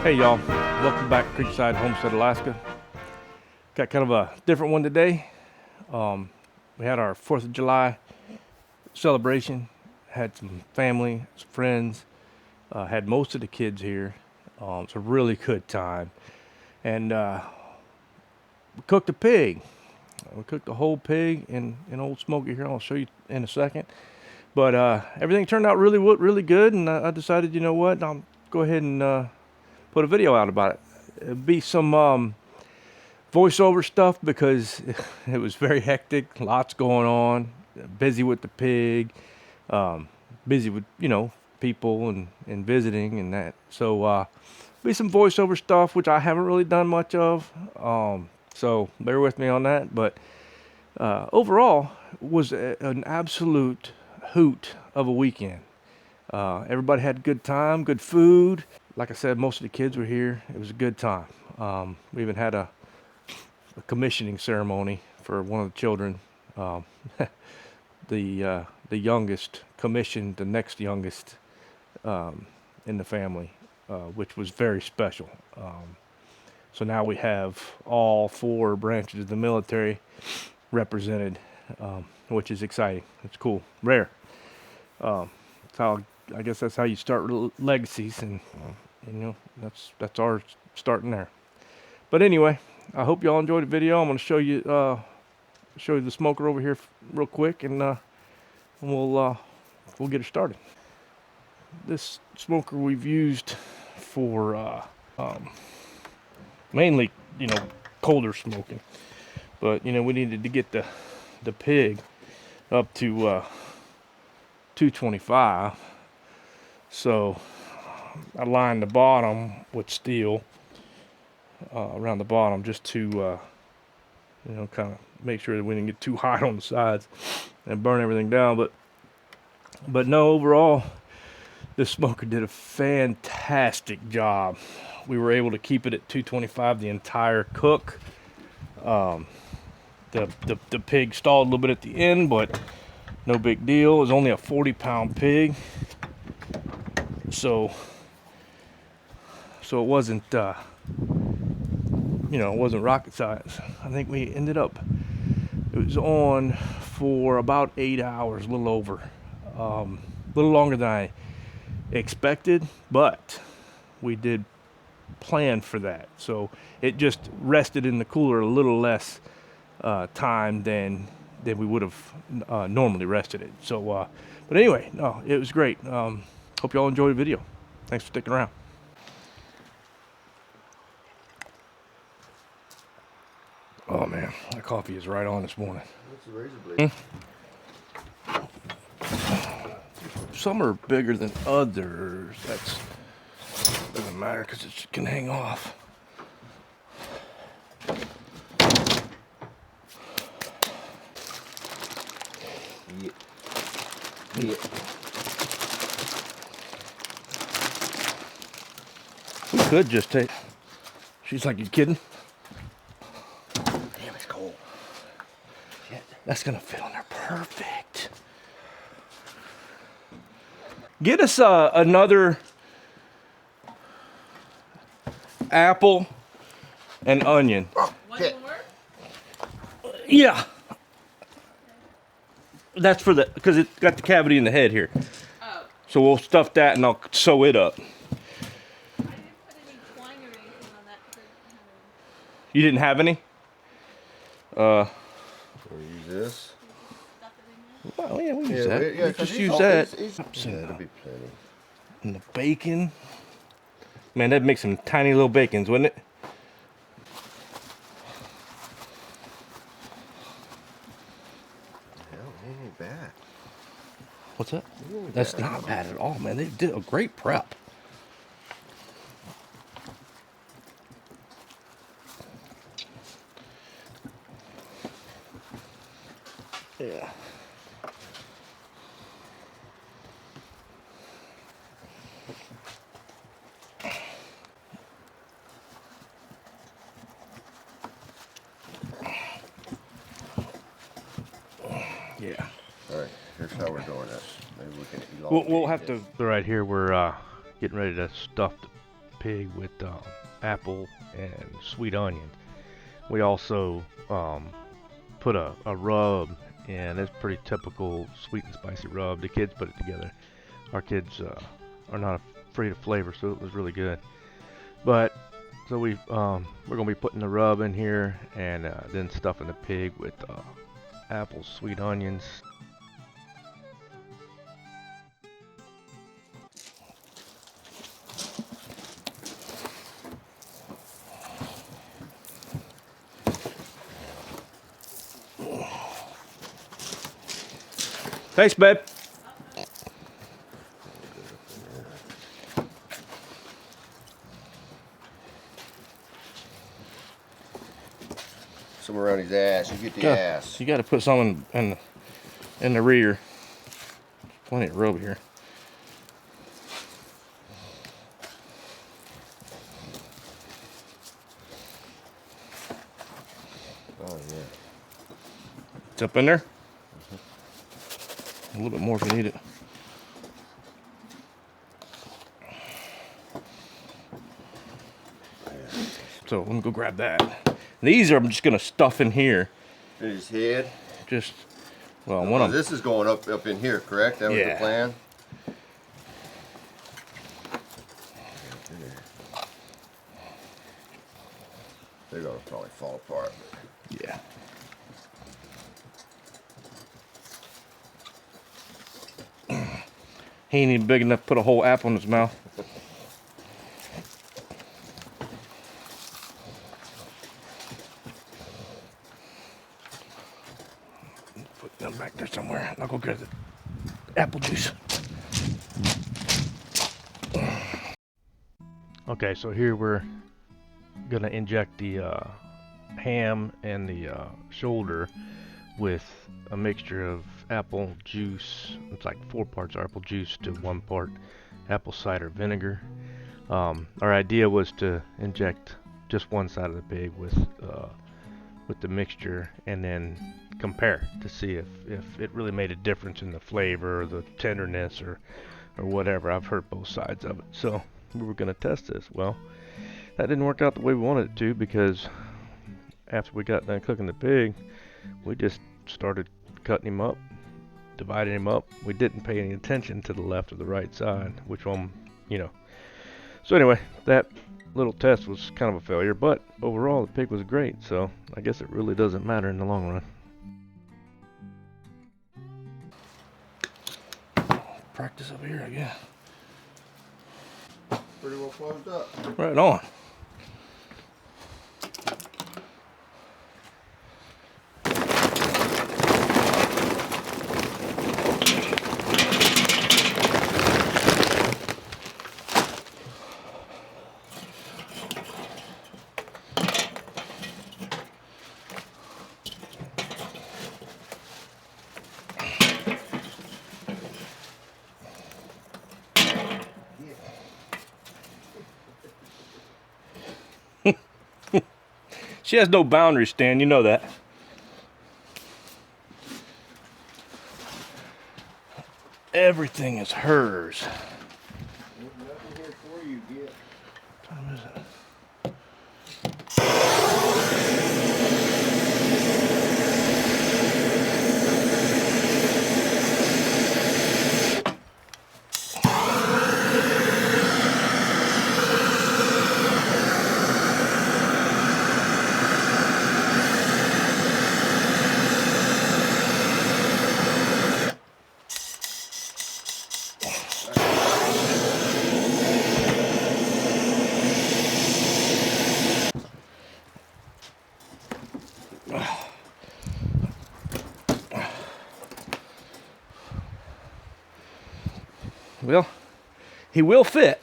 Hey y'all, welcome back to Creekside Homestead, Alaska. Got kind of a different one today. We had our 4th of July celebration, had some family, some friends, had most of the kids here. It's a really good time. And we cooked a pig. We cooked a whole pig in old smoker here. I'll show you in a second. But everything turned out really good, and I decided, you know what, I'll go ahead and put a video out about it. It'll be some voiceover stuff because it was very hectic, lots going on, busy with the pig, busy with, you know, people and visiting and that. So be some voiceover stuff, which I haven't really done much of. So bear with me on that. But overall, it was an absolute hoot of a weekend. Everybody had a good time, good food. Like I said, most of the kids were here. It was a good time. We even had a commissioning ceremony for one of the children. The youngest commissioned the next youngest in the family, which was very special. So now we have all 4 branches of the military represented, which is exciting. It's cool, rare. I guess that's how you start legacies, and you know that's our starting there. But anyway, I hope y'all enjoyed the video. I'm going to show you the smoker over here real quick, and we'll get it started. This smoker we've used for mainly, you know, colder smoking, but you know we needed to get the pig up to 225. So I lined the bottom with steel around the bottom just to, you know, kind of make sure that we didn't get too hot on the sides and burn everything down. But no, overall, this smoker did a fantastic job. We were able to keep it at 225 the entire cook. The pig stalled a little bit at the end, but no big deal. It was only a 40-pound pig. So it wasn't, you know, it wasn't rocket science. I think we ended up, it was on for about 8 hours, a little over, a little longer than I expected, but we did plan for that. So it just rested in the cooler a little less time than we would have normally rested it. So, but anyway, no, it was great. Hope y'all enjoyed the video. Thanks for sticking around. Oh man, that coffee is right on this morning. What's the razor blade? Some are bigger than others. That's doesn't matter because it can hang off. Yeah. We could just take. She's like, you kidding? Damn, it's cold. Shit. That's gonna fit on there perfect. Get us another apple and onion. Oh, One more? Yeah. That's for because it got the cavity in the head here. Oh. So we'll stuff that and I'll sew it up. I didn't put any twine or anything on that because I didn't have You didn't have any? We'll use this. stuff it in there. Well, yeah, we use that. Yeah, We just use that. Yeah, it'll be plenty. And the bacon. Man, that'd make some tiny little bacons, wouldn't it? Hell, it ain't bad. What's that? It ain't That's bad. not bad at all, man. They did a great prep. Yeah. Yeah. All right, here's how we're doing this. Maybe we can elongate We'll have to. this. Right here, we're getting ready to stuff the pig with apple and sweet onion. We also put a rub in. It's pretty typical sweet and spicy rub. The kids put it together. Our kids are not afraid of flavor, so it was really good. But so we're gonna be putting the rub in here and then stuffing the pig with apples, sweet onions. Thanks, babe. Somewhere around his ass. You get the ass. You got to put some in the rear. Plenty of rub here. Oh yeah. It's up in there. A little bit more if you need it. So let me go grab that. These are I'm just gonna stuff in here. In his head. Just well, one of them. This is going up in here, correct? That was the plan. They're gonna probably fall apart. Yeah. He ain't even big enough to put a whole apple in his mouth. Put them back there somewhere. I'll go get the apple juice. Okay, so here we're gonna inject the ham and the shoulder with a mixture of apple juice. It's like 4 parts apple juice to 1 part apple cider vinegar. Our idea was to inject just one side of the pig with the mixture and then compare to see if it really made a difference in the flavor or the tenderness or whatever. I've heard both sides of it, so we were going to test this. Well, that didn't work out the way we wanted it to, because after we got done cooking the pig, we just started cutting him up, dividing him up. We didn't pay any attention to the left or the right side, which one, So anyway, that little test was kind of a failure, but overall the pig was great, so I guess it really doesn't matter in the long run. Practice over here, I guess. Pretty well closed up. Right on. She has no boundaries, Stan, you know that. Everything is hers. There's nothing here for you, Git. What time is it? Well, he will fit,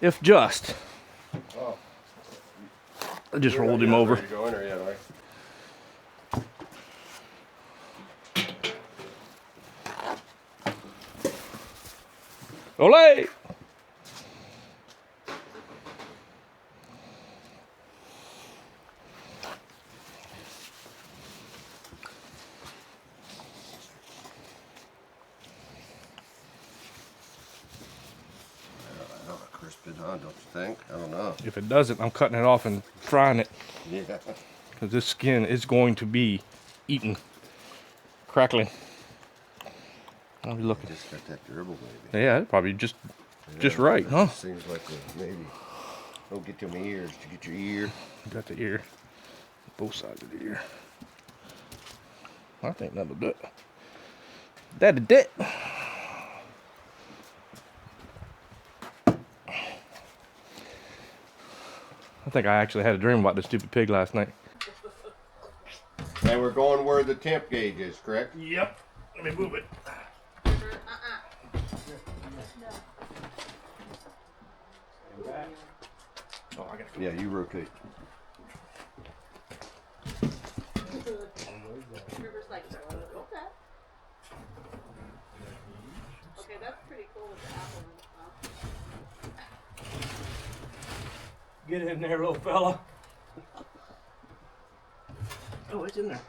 if just. Oh. I just rolled him over. Ready to go in or yet, all right? Olay! I know how crisp it don't you think? I don't know. If it doesn't, I'm cutting it off and frying it, Yeah. because this skin is going to be eaten, crackling. I'll be looking. Just got that dribble, maybe. Yeah, probably just Yeah, right, that huh? just seems like maybe. Don't get to my ears. To get your ear. Got the ear, both sides of the ear. I think that'll do it. That'll do it. I think I actually had a dream about this stupid pig last night. And we're going where the temp gauge is, correct? Yep. Let me move it. Oh, I gotta go. Yeah, you rotate. River's like, okay. Okay, that's pretty cool with the apple and stuff. Get in there, little fella. Oh, it's in there.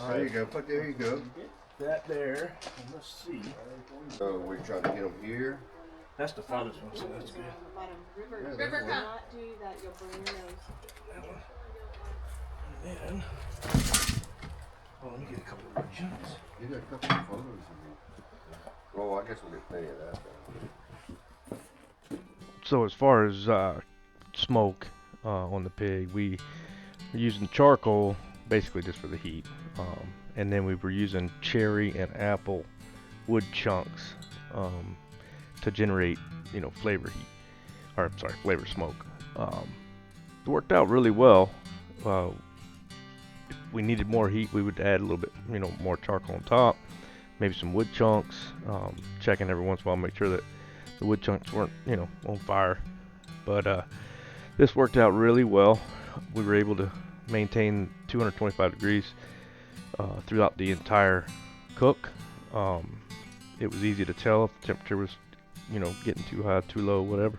There you go. Put there you go. That there. And let's see. So we're trying to get them here. That's the farthest one, so that's good. On the bottom. River, Yeah, River, that come. one. Not do that, you'll burn your nose. That one. And then. Oh, let me get a couple of chunks. You got a couple of photos of me. Oh, I guess we'll get plenty of that then. So as far as smoke on the pig, we were using charcoal basically just for the heat, and then we were using cherry and apple wood chunks to generate, flavor heat, or I'm sorry, flavor smoke. It worked out really well. If we needed more heat, we would add a little bit, more charcoal on top, maybe some wood chunks, checking every once in a while, make sure that the wood chunks weren't, on fire. But this worked out really well. We were able to maintain 225 degrees throughout the entire cook. It was easy to tell if the temperature was, getting too high, too low, whatever.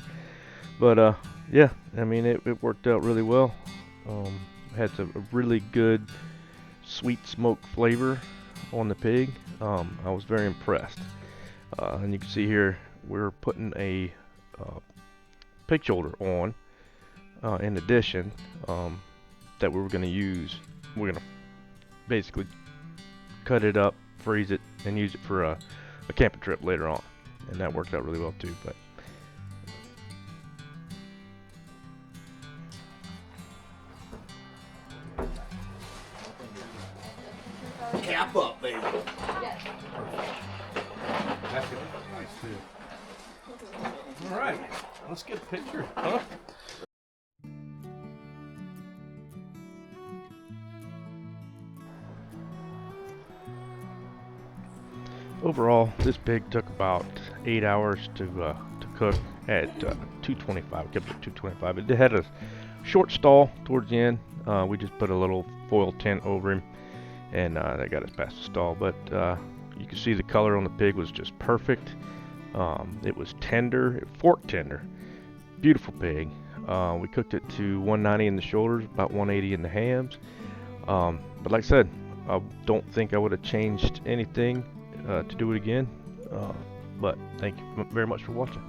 But yeah, I mean, it worked out really well. Had a really good sweet smoke flavor on the pig. I was very impressed. And you can see here, we're putting a pig shoulder on in addition that we were going to use. We're going to basically cut it up, freeze it, and use it for a camping trip later on. And that worked out really well too. But Cap up, baby. Yes. that's nice too. All right, let's get a picture, huh? Overall, this pig took about 8 hours to cook at 225. Kept it at 225. It had a short stall towards the end. We just put a little foil tent over him, and that got us past the stall. But you can see the color on the pig was just perfect. It was tender, fork tender, beautiful pig. We cooked it to 190 in the shoulders, about 180 in the hams. But like I said, I don't think I would have changed anything to do it again. But thank you very much for watching.